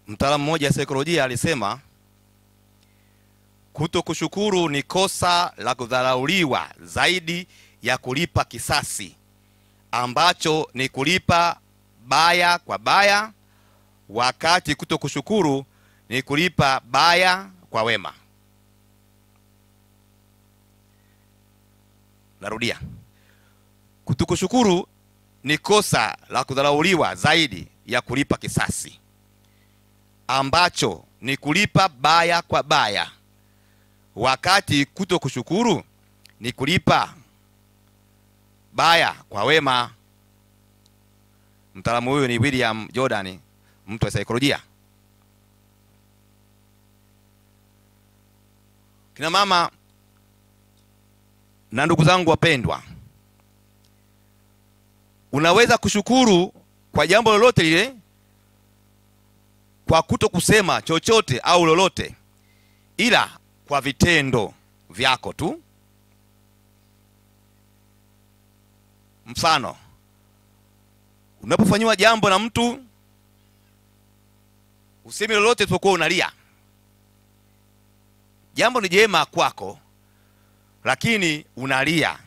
Mtaalamu mmoja wa saikolojia alisema kutokushukuru ni kosa la kudharauliwa zaidi ya kulipa kisasi, ambacho ni kulipa baya kwa baya, wakati kutokushukuru ni kulipa baya kwa wema. Narudia. Kutokushukuru ni kosa la kudharauliwa zaidi ya kulipa kisasi, ambacho ni kulipa baya kwa baya, wakati kutokushukuru ni kulipa baya kwa wema. Mtaalamu huyu ni William Jordan, mtu wa saikolojia. Kina mama na ndugu zangu wapendwa, unaweza kushukuru kwa jambo lolote lile kwa kuto kusema chochote au lolote, ila kwa vitendo vyako tu. Mfano, unapofanywa jambo na mtu, usemi lolote isipokuwa unalia. Jambo ni jema kwako, lakini unalia.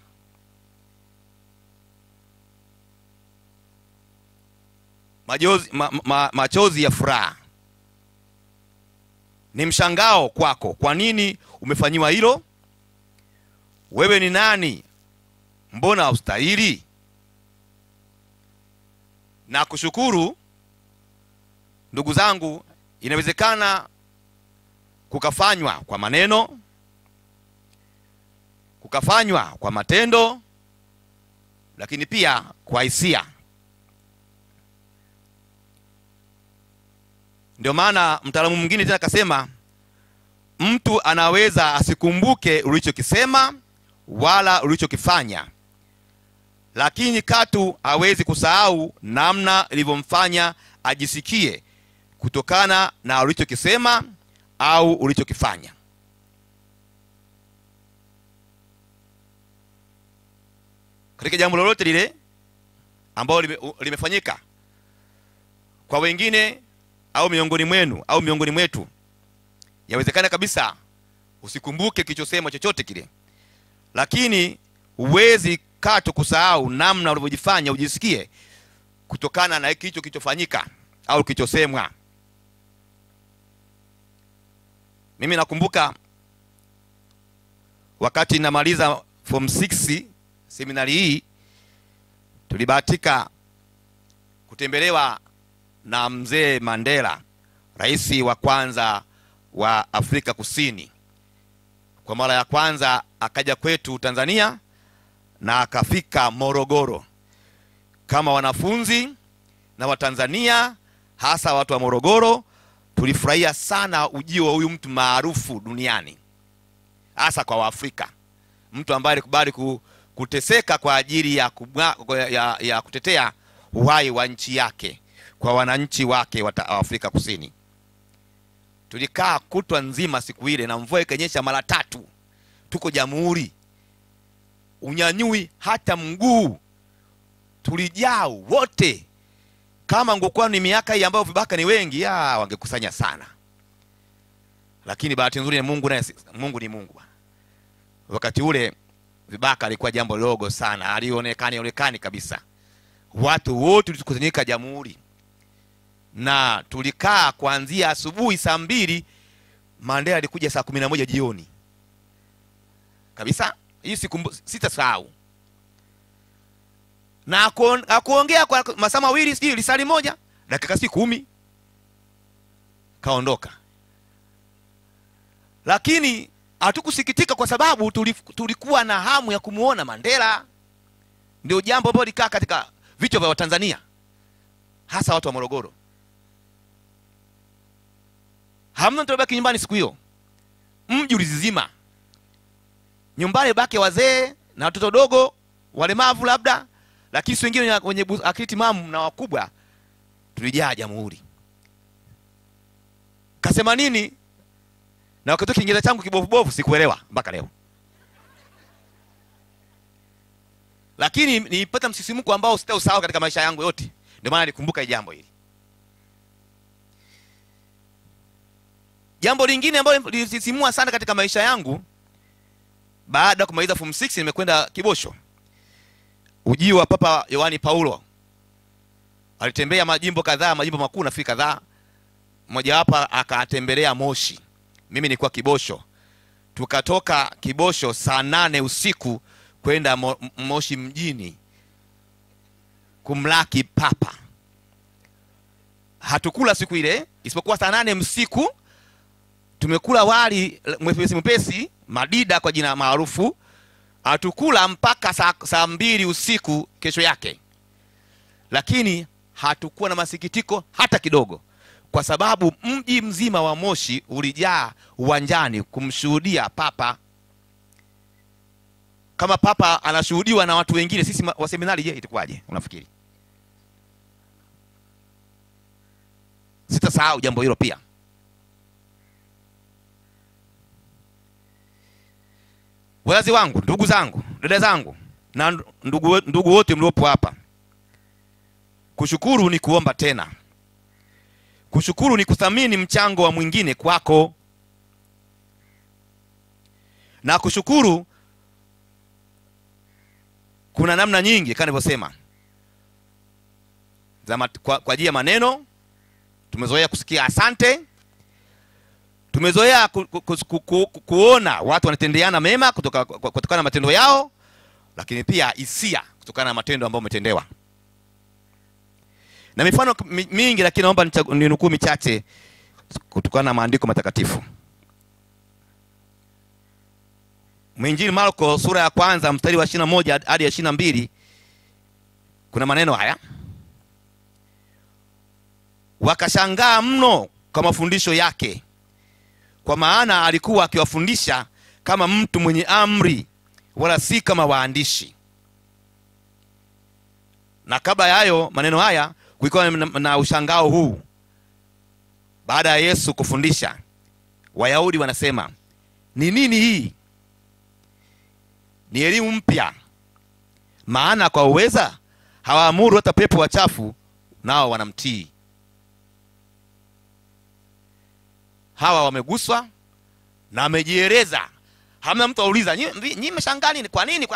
Machozi ya furaha. Ni mshangao kwako, kwa nini umefanywa hilo? Wewe ni nani? Mbona haustahili? Na kushukuru, ndugu zangu, inawezekana kukafanywa kwa maneno, kukafanywa kwa matendo, lakini pia kwa hisia. Ndio maana mtaalamu mwingine tena akasema, mtu anaweza asikumbuke ulichokisema wala ulichokifanya, lakini katu hawezi kusahau namna ilivyomfanya ajisikie kutokana na ulichokisema au ulichokifanya. Katika jambo lolote lile ambalo limefanyika kwa wengine au miongoni mwenu au miongoni mwetu, yawezekana kabisa usikumbuke kilichosema chochote kile, lakini huwezi katu kusahau namna ulivyojifanya ujisikie kutokana na hicho kilichofanyika au kilichosemwa. Mimi nakumbuka wakati namaliza form 6 seminari hii, tulibahatika kutembelewa na mzee Mandela, rais wa kwanza wa Afrika Kusini. Kwa mara ya kwanza akaja kwetu Tanzania na akafika Morogoro. Kama wanafunzi na Watanzania, hasa watu wa Morogoro, tulifurahia sana ujio wa huyu mtu maarufu duniani, hasa kwa Waafrika. Mtu ambaye alikubali kuteseka kwa ajili ya kutetea uhai wa nchi yake kwa wananchi wake wa Afrika Kusini. Tulikaa kutwa nzima siku ile, na mvua ikanyesha mara 3. Tuko Jamhuri, unyanyui hata mguu. Tulijaa wote. Kama ngekuwa ni miaka hii ambayo vibaka ni wengi, wangekusanya sana. Lakini bahati nzuri ya Mungu, na Mungu ni Mungu. Wakati ule vibaka alikuwa jambo dogo sana, alionekani kabisa. Watu wote tulikusanyika Jamhuri, na tulikaa kuanzia asubuhi saa 2. Mandela alikuja saa 11 jioni kabisa. Hii sitasahau. Na akuongea kwa masaa 2, sijui lisali 1 dakika 10, kaondoka. Lakini hatukusikitika kwa sababu tulikuwa na hamu ya kumuona Mandela. Ndio jambo ambalo likaa katika vichwa vya Watanzania, hasa watu wa Morogoro. Hamna mtu baki nyumbani siku hiyo. Mji ulizima. Nyumbani baki wazee na watoto dogo, walemavu labda, lakini wengine wenye akili timamu na wakubwa. Tulijaa Jamhuri. Kasema nini? Na wakati Kiingereza changu kibovu sikuelewa mpaka leo. Lakini nilipata msisimuko ambao sitausahau katika maisha yangu yote. Ndio maana nikumbuka jambo hili. Jambo lingine ambalo lilisisimua sana katika maisha yangu, baada ya kumaliza form 6 nimekwenda Kibosho. Ujio wa Papa Yohani Paulo. Alitembea majimbo kadhaa, majimbo makuu na Afrika kadhaa. Mmoja hapa akatembelea Moshi. Mimi nilikuwa Kibosho. Tukatoka Kibosho saa 8 usiku kwenda Moshi mjini kumlaki Papa. Hatukula siku ile isipokuwa saa 8 usiku. Tumekula wali mwepesi madida kwa jina maarufu. Hatukula mpaka saa 2 usiku kesho yake. Lakini hatukuwa na masikitiko hata kidogo, kwa sababu mji mzima wa Moshi ulijaa uwanjani kumshuhudia Papa. Kama Papa anashuhudiwa na watu wengine, sisi wa seminari je, itakuwaje unafikiri? Sitasahau jambo hilo pia. Wazazi wangu, ndugu zangu, dada zangu na ndugu wote mliopo hapa, kushukuru ni kuomba tena. Kushukuru ni kuthamini mchango wa mwingine kwako. Na kushukuru kuna namna nyingi kama nilivyosema. Kwa ajili ya maneno, tumezoea kusikia asante. Tumezoea kuona watu wanatendeana mema kutokana na matendo yao, lakini pia hisia kutokana na matendo ambayo umetendewa. Na mifano mingi, lakini naomba ninukuu michache kutokana na maandiko matakatifu. Mwinjili Marko sura ya 1 mstari wa 21 hadi 22 kuna maneno haya: wakashangaa mno kwa mafundisho yake, kwa maana alikuwa akiwafundisha kama mtu mwenye amri, wala si kama waandishi. Na kabla ya hayo maneno haya kulikuwa na ushangao huu. Baada ya Yesu kufundisha, Wayahudi wanasema, ni nini hii? Ni elimu mpya. Maana kwa uweza hawaamuru hata pepo wachafu, nao wanamtii. Hawa wameguswa na wamejieleza. Hamna mtu auliza, nyinyi mshangaa nini? Kwa nini?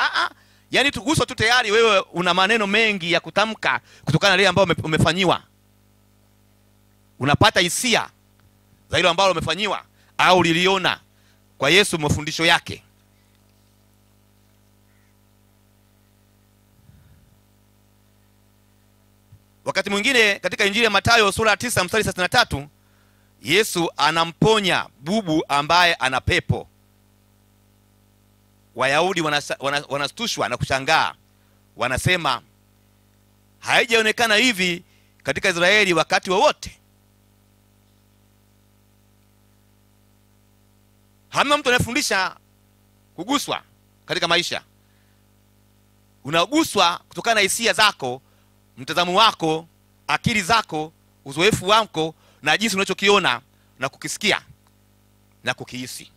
Yaani tuguswa tu tayari wewe una maneno mengi ya kutamka kutokana na ile ambayo umefanyiwa. Unapata hisia za ile ambalo umefanyiwa au liliona kwa Yesu mafundisho yake. Wakati mwingine katika Injili ya Mathayo sura ya 9 mstari 33, Yesu anamponya bubu ambaye ana pepo. Wayahudi wanastushwa na kushangaa. Wanasema, haijaonekana hivi katika Israeli wakati wowote. Hamna mtu anayefundisha kuguswa katika maisha. Unaguswa kutokana na hisia zako, mtazamo wako, akili zako, uzoefu wako na jinsi unachokiona na kukisikia na kukihisi.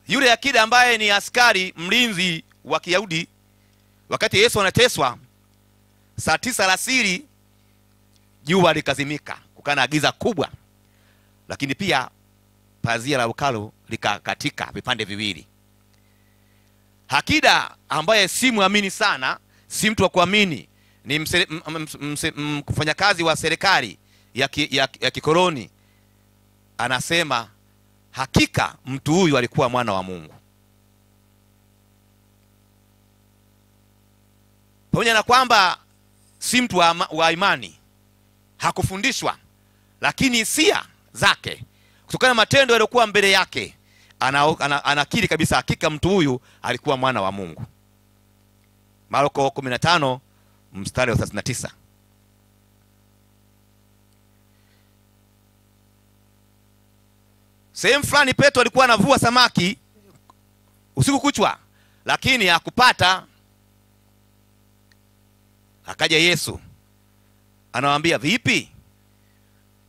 Yule akida ambaye ni askari mlinzi wa Kiyahudi, wakati Yesu anateswa, saa 9 alasiri jua likazimika, kukana giza kubwa, lakini pia pazia la ukalo likakatika vipande viwili. Akida ambaye si muamini sana, si mtu wa kuamini, ni mfanyakazi wa serikali ya kikoloni, anasema hakika mtu huyu alikuwa mwana wa Mungu. Pamoja na kwamba si mtu wa imani, hakufundishwa, lakini hisia zake kutokana na matendo yaliokuwa mbele yake anakiri kabisa hakika mtu huyu alikuwa mwana wa Mungu. Marko 15 mstari wa 39. Sehemu fulani Petro alikuwa anavua samaki usiku kuchwa, lakini hakupata. Akaja Yesu, anawaambia, vipi?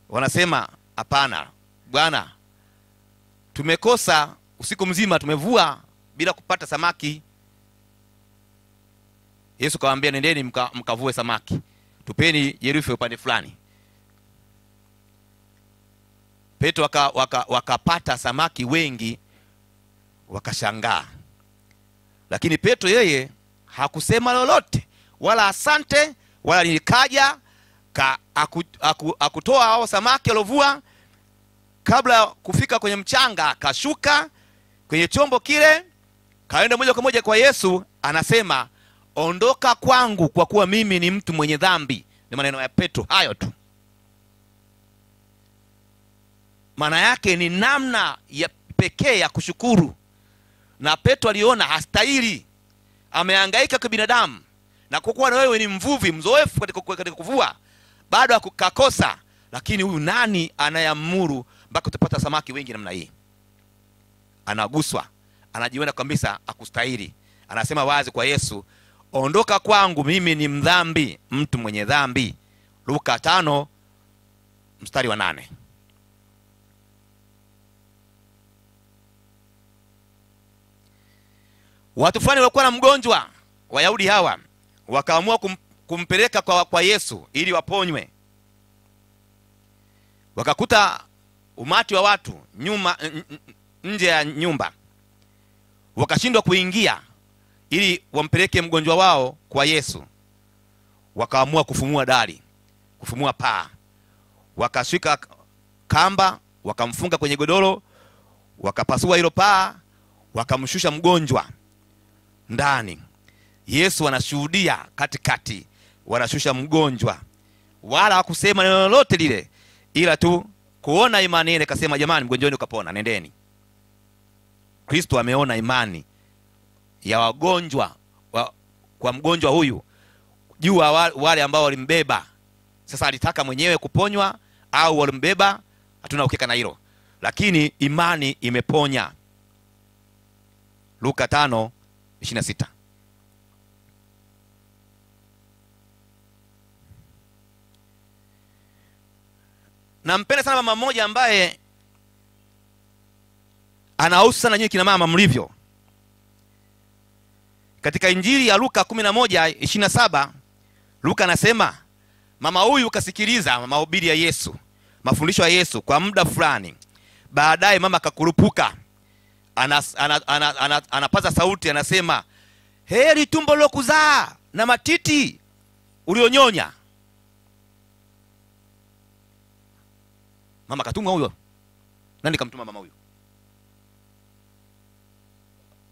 Wanasema, hapana Bwana, tumekosa usiku mzima, tumevua bila kupata samaki. Yesu kawaambia, nendeni mkavue samaki, tupeni Yeriko upande fulani. Petro wakapata samaki wengi, wakashangaa. Lakini Petro yeye hakusema lolote, wala asante, wala nilikaja, akutoa hao samaki alovua. Kabla kufika kwenye mchanga, kashuka kwenye chombo kile, kaenda moja kwa moja kwa Yesu, anasema, ondoka kwangu kwa kuwa mimi ni mtu mwenye dhambi. Ni maneno ya Petro hayo tu. Maana yake ni namna ya pekee ya kushukuru. Na Petro aliona hastahili, amehangaika kwa binadamu, na kwa kuwa na wewe ni mvuvi mzoefu katika kuvua, bado akakosa. Lakini huyu nani anayeamuru mpaka utapata samaki wengi namna hii? Anaguswa, anajiona kabisa akustahili. Anasema wazi kwa Yesu, ondoka kwangu, mimi ni mdhambi, mtu mwenye dhambi. Luka 5 mstari wa 8. Watu fulani walikuwa na mgonjwa, Wayahudi hawa wakaamua kumpeleka kwa Yesu ili waponywe. Wakakuta umati wa watu nje ya nyumba, wakashindwa kuingia ili wampeleke mgonjwa wao kwa Yesu. Wakaamua kufumua dari, kufumua paa, wakashika kamba, wakamfunga kwenye godoro, wakapasua hilo paa, wakamshusha mgonjwa ndani. Yesu anashuhudia katikati, wanashusha mgonjwa, wala hakusema neno lolote lile, ila tu kuona imani ile, kasema, jamani, mgonjwa wenu kapona, nendeni. Kristo ameona imani ya wagonjwa kwa mgonjwa huyu juu wale ambao walimbeba. Sasa alitaka mwenyewe kuponywa au walimbeba, hatuna uhakika na hilo, lakini imani imeponya. Luka 5:26. Nampenda sana mama mmoja ambaye anahusu sana nyinyi kina mama mlivyo. Katika Injili ya Luka 11:27, Luka anasema mama huyu kasikiliza mahubiri ya Yesu, mafundisho ya Yesu kwa muda fulani. Baadaye mama akakurupuka, anapaza sauti, anasema, heri tumbo lilokuzaa na matiti ulionyonya. Mama katumwa huyo. Nani kamtuma mama huyo?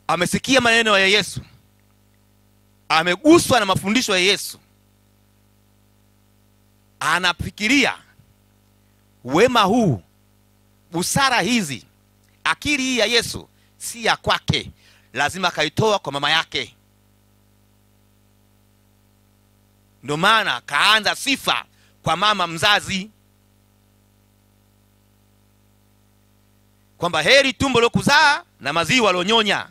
Amesikia maneno ya Yesu, ameguswa na mafundisho ya Yesu, anafikiria wema huu, busara hizi, akili hii ya Yesu si ya kwake, lazima kaitoa kwa mama yake. Ndio maana kaanza sifa kwa mama mzazi, kwamba heri tumbo lilokuzaa na maziwa alionyonya.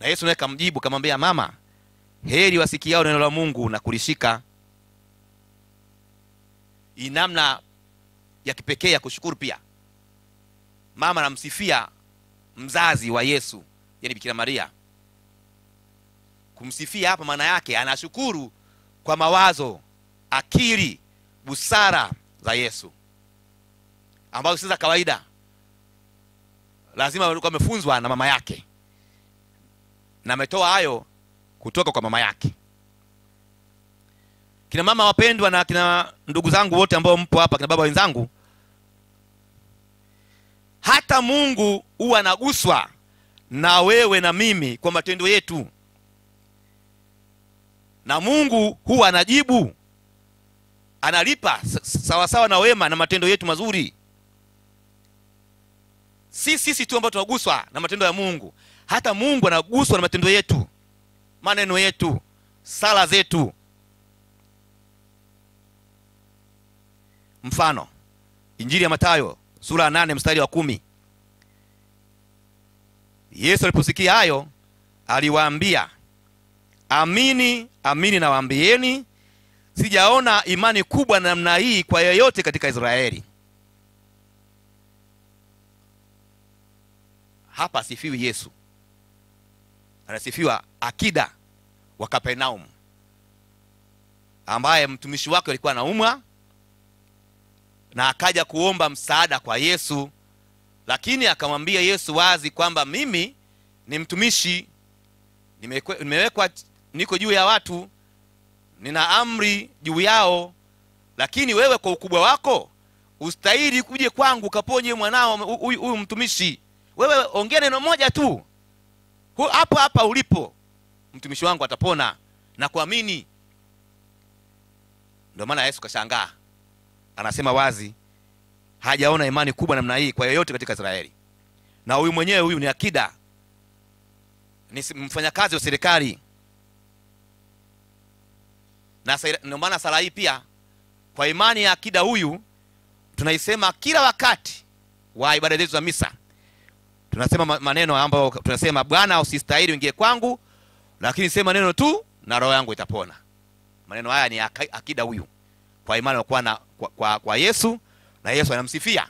Na Yesu naye kamjibu, kamwambia, mama, heri wasikiao neno la Mungu na kulishika. Namna ya kipekee ya kushukuru pia. Mama anamsifia mzazi wa Yesu, yani Bikira Maria. Kumsifia hapa maana yake anashukuru kwa mawazo, akili, busara za Yesu, ambazo si za kawaida. Lazima alikuwa amefunzwa na mama yake, na ametoa hayo kutoka kwa mama yake. Kina mama wapendwa na kina ndugu zangu wote ambao mpo hapa, kina baba wenzangu, hata Mungu huwa anaguswa na wewe na mimi kwa matendo yetu, na Mungu huwa anajibu, analipa sawa sawa na wema na matendo yetu mazuri. Sisi tu ambao tunaguswa na matendo ya Mungu, hata Mungu anaguswa na matendo yetu, maneno yetu, sala zetu. Mfano, Injili ya Mathayo sura 8 mstari wa 10. Yesu aliposikia hayo aliwaambia, amini amini nawaambieni, sijaona imani kubwa namna hii kwa yeyote katika Israeli. Hapa sifiwi Yesu, anasifiwa akida wa Kapernaum, ambaye mtumishi wake alikuwa anaumwa na akaja kuomba msaada kwa Yesu, lakini akamwambia Yesu wazi kwamba mimi ni mtumishi, nimewekwa, niko juu ya watu, nina amri juu yao, lakini wewe kwa ukubwa wako ustahili kuje kwangu kaponye mwanao huyu mtumishi. Wewe ongea neno moja tu, hapo hapa ulipo mtumishi wangu atapona na kuamini. Ndio maana Yesu kashangaa, anasema wazi hajaona imani kubwa namna hii kwa yeyote katika Israeli. Na huyu mwenyewe huyu ni akida, ni mfanyakazi wa serikali. Na ndio maana sala hii pia kwa imani ya akida huyu tunaisema kila wakati wa ibada zetu za misa. Tunasema maneno ambayo tunasema, Bwana usistahili uingie kwangu, lakini sema neno tu na roho yangu itapona. Maneno haya ni akida huyu kwa imani kwa Yesu, na Yesu anamsifia.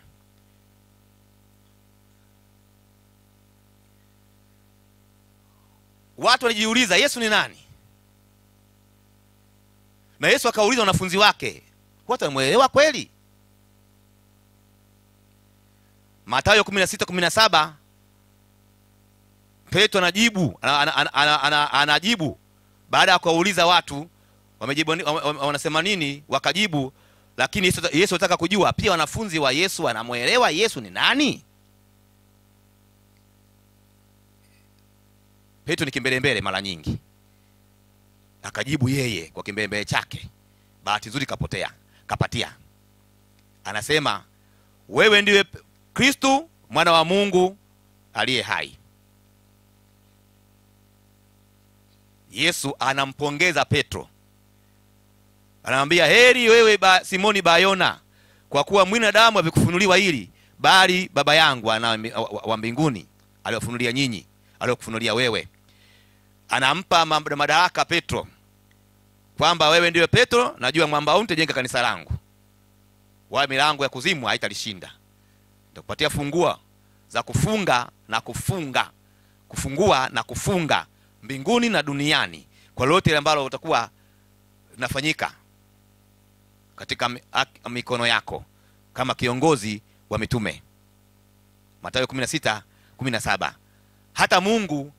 Watu walijiuliza Yesu ni nani? Na Yesu akauliza wanafunzi wake, watu wameelewa kweli? Mathayo 16:17 Petro anajibu, anajibu baada ya kuuliza watu wamejibu wanasema nini, wakajibu. Lakini Yesu anataka kujua pia wanafunzi wa Yesu wanamuelewa Yesu ni nani. Petro ni kimbelembele mara nyingi, akajibu yeye kwa kimbelembele chake. Bahati nzuri kapatia. Anasema, wewe ndiwe Kristo mwana wa Mungu aliye hai. Yesu anampongeza Petro, anamwambia, heri wewe Simoni Bayona, kwa kuwa mwili na damu havikufunuliwa hili, bali Baba yangu wa mbinguni aliyofunulia nyinyi, aliyokufunulia wewe. Anampa madaraka Petro kwamba wewe ndiwe Petro, najua mwamba huu nitajenga kanisa langu, wala milango ya kuzimu haitalishinda. Nitakupatia funguo za kufunga na kufunga, kufungua na kufunga mbinguni na duniani, kwa lolote ambalo utakuwa linafanyika katika mikono yako, kama kiongozi wa mitume. Mathayo 16:17. Hata Mungu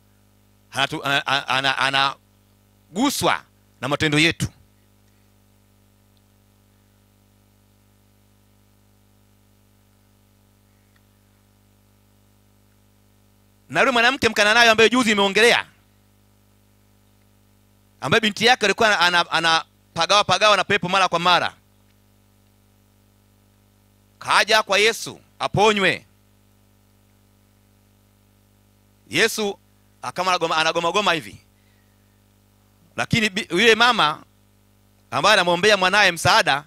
anaguswa na matendo yetu. Na yule mwanamke Mkananayo ambaye juzi imeongelea, ambaye binti yake alikuwa anapagawa na pepo mara kwa mara, kaja kwa Yesu aponywe. Yesu akama anagoma hivi, lakini yule mama ambaye anamwombea mwanae msaada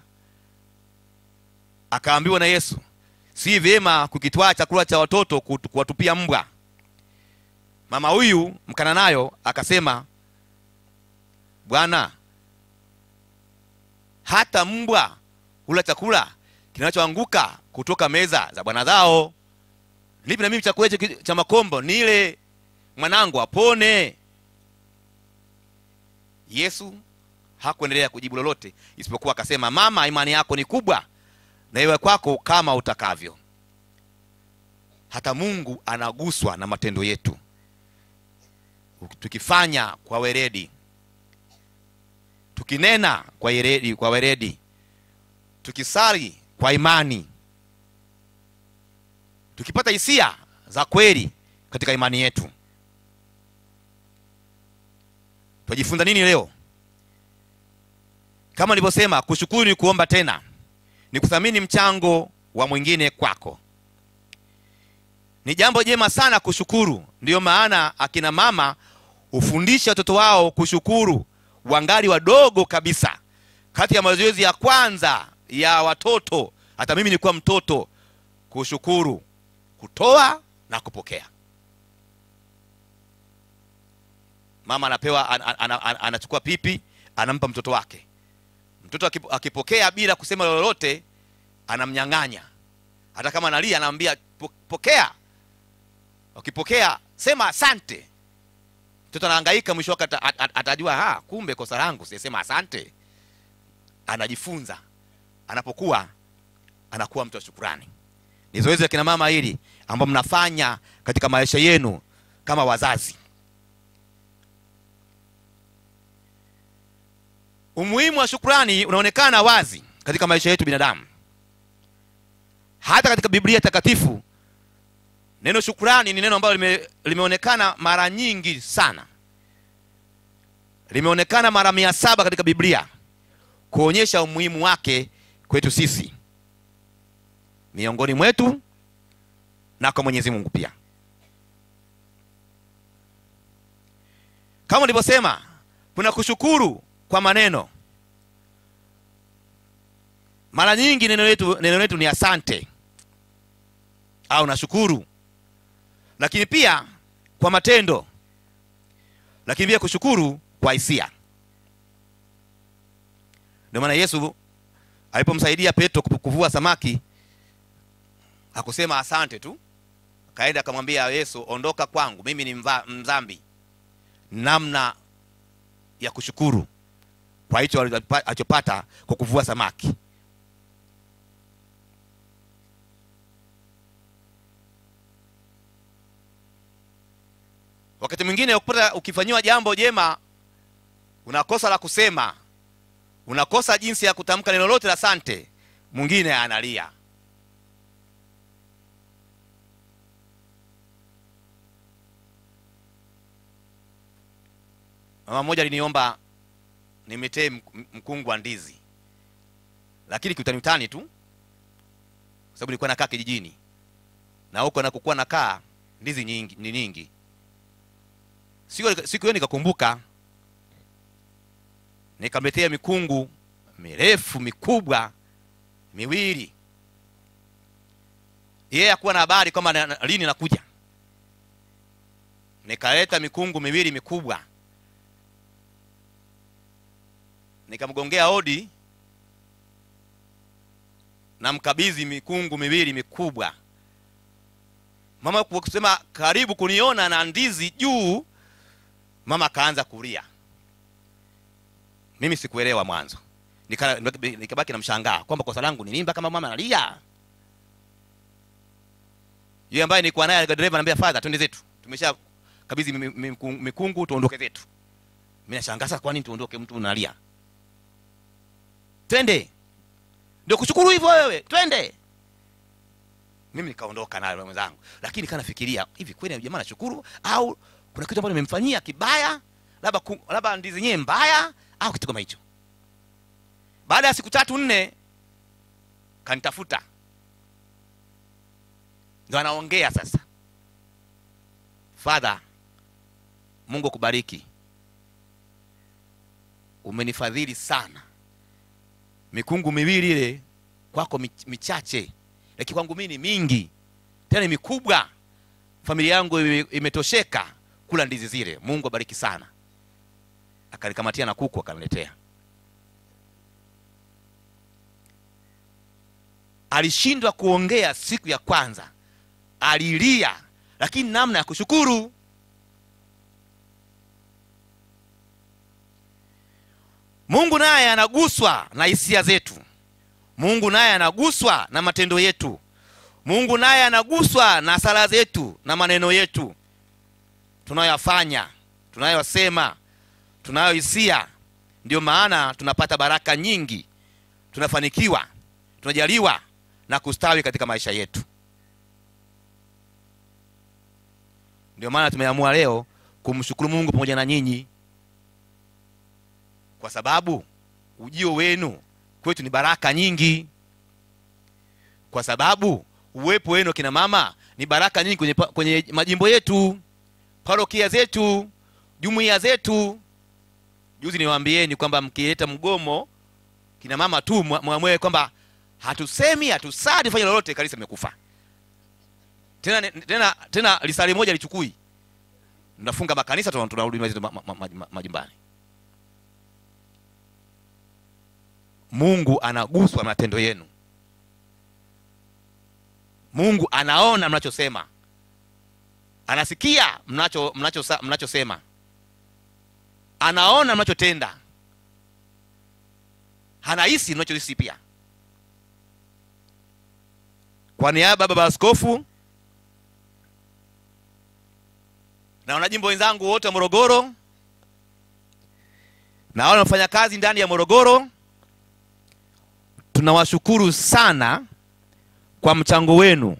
akaambiwa na Yesu, si vyema kukitwaa chakula cha watoto kuwatupia mbwa. Mama huyu Mkananayo akasema, Bwana, hata mbwa hula chakula kinachoanguka kutoka meza za bwana zao. Nipi na mimi chakula cha makombo nile mwanangu apone? Yesu hakuendelea kujibu lolote, isipokuwa akasema, mama, imani yako ni kubwa, na iwe kwako kama utakavyo. Hata Mungu anaguswa na matendo yetu, tukifanya kwa weledi, tukinena kwa weledi, tukisali kwa imani, tukipata hisia za kweli katika imani yetu. Tujifunza nini leo? Kama nilivyosema, kushukuru ni kuomba tena, ni kuthamini mchango wa mwingine kwako. Ni jambo jema sana kushukuru. Ndiyo maana akina mama hufundisha watoto wao kushukuru wangali wadogo kabisa. Kati ya mazoezi ya kwanza ya watoto, hata mimi nilikuwa mtoto, kushukuru, kutoa na kupokea. Mama anapewa anachukua pipi, anampa mtoto wake. Mtoto akipokea bila kusema lolote, anamnyang'anya. Hata kama analia anamwambia pokea. Ukipokea sema asante. Mtoto anahangaika, mwisho wake atajua kumbe kosa langu, sisema asante. Anajifunza anapokuwa anakuwa mtu wa shukrani. Ni zoezi la kina mama hili ambao mnafanya katika maisha yenu kama wazazi. Umuhimu wa shukrani unaonekana wazi katika maisha yetu binadamu. Hata katika Biblia takatifu neno shukrani ni neno ambalo limeonekana mara nyingi sana. Limeonekana mara 700 katika Biblia kuonyesha umuhimu wake kwetu sisi, miongoni mwetu na kwa Mwenyezi Mungu pia. Kama nilivyosema, kuna kushukuru kwa maneno. Mara nyingi neno letu ni asante au nashukuru. Lakini pia kwa matendo. Lakini pia kushukuru kwa hisia. Ndio maana Yesu alipomsaidia Petro kuvua samaki hakusema asante tu. Akaenda akamwambia Yesu, ondoka kwangu, mimi ni mdhambi. Namna ya kushukuru kwa hicho alichopata kwa kuvua samaki. Wakati mwingine ukifanywa jambo jema, unakosa la kusema, unakosa jinsi ya kutamka neno lolote la asante, mwingine analia. Mama mmoja aliniomba nimetee mkungu wa ndizi. Lakini kiutani tu. Sababu nilikuwa nakaa kijijini. Na huko nakokuwa nakaa ndizi ni nyingi. Siku hiyo nikakumbuka, nikamletea mikungu mirefu mikubwa miwili. Yeye hakuwa na habari kama lini nakuja. Nikaleta mikungu miwili mikubwa. Nikamgongea hodi na mkabidhi mikungu miwili mikubwa. Mama kusema karibu kuniona na ndizi juu, mama kaanza kulia. Mimi sikuelewa mwanzo. Nikabaki na mshangaa kwamba kosa langu ni nini mpaka mama analia. Yeye ambaye nilikuwa naye dereva anambia father twende zetu. Tumesha kabidhi mikungu tuondoke zetu. Mimi nashangaa sasa kwa nini tuondoke mtu analia? Twende. Ndio kushukuru hivyo wewe. Twende. Mimi nikaondoka naye mwenzangu. Lakini kana fikiria hivi kweli jamaa anashukuru au kuna kitu ambacho nimemfanyia kibaya, labda ndizi yenyewe mbaya au kitu kama hicho. Baada ya siku 3-4 kanitafuta. Ndio anaongea sasa. Father, Mungu akubariki. Umenifadhili sana. Mikungu miwili ile kwako michache, lakini kwangu mimi ni mingi. Tena mikubwa. Familia yangu imetosheka kula ndizi zile. Mungu abariki sana. Akanikamatia na kuku akaniletea. Alishindwa kuongea siku ya kwanza. Alilia, lakini namna ya kushukuru. Mungu naye anaguswa na hisia zetu. Mungu naye anaguswa na matendo yetu. Mungu naye anaguswa na sala zetu na maneno yetu tunayoyafanya, tunayosema, tunayohisia. Ndio maana tunapata baraka nyingi, tunafanikiwa, tunajaliwa na kustawi katika maisha yetu. Ndio maana tumeamua leo kumshukuru Mungu pamoja na nyinyi, kwa sababu ujio wenu kwetu ni baraka nyingi. Kwa sababu uwepo wenu kina mama ni baraka nyingi kwenye majimbo yetu, parokia zetu, jumuiya zetu. Juzi niwaambieni kwamba mkileta mgomo kina mama tu muamue kwamba hatusemi, hatusadi, fanya lolote, kanisa limekufa. Tena lisali moja lichukui. Tunafunga makanisa, tunarudi majumbani. Mungu anaguswa matendo yenu. Mungu anaona mnachosema. Anasikia mnachosema. Anaona mnachotenda. Anahisi mnachohisi pia. kwa niaba ya baba askofu na wanajimbo wenzangu wote wa Morogoro na wale wanafanya kazi ndani ya Morogoro, tunawashukuru sana kwa mchango wenu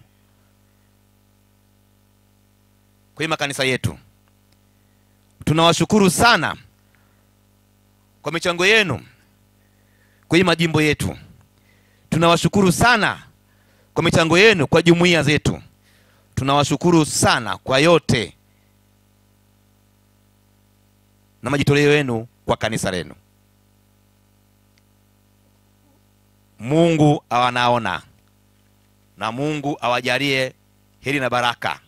kwa makanisa yetu. Tunawashukuru sana kwa michango yenu kwa majimbo yetu. Tunawashukuru sana kwa michango yenu kwa jumuiya zetu. Tunawashukuru sana kwa yote na majitoleo yenu kwa kanisa lenu. Mungu awanaona na Mungu awajalie heri na baraka.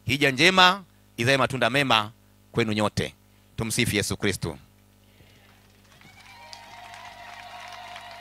Hija njema izae matunda mema kwenu nyote. Tumsifu Yesu Kristo.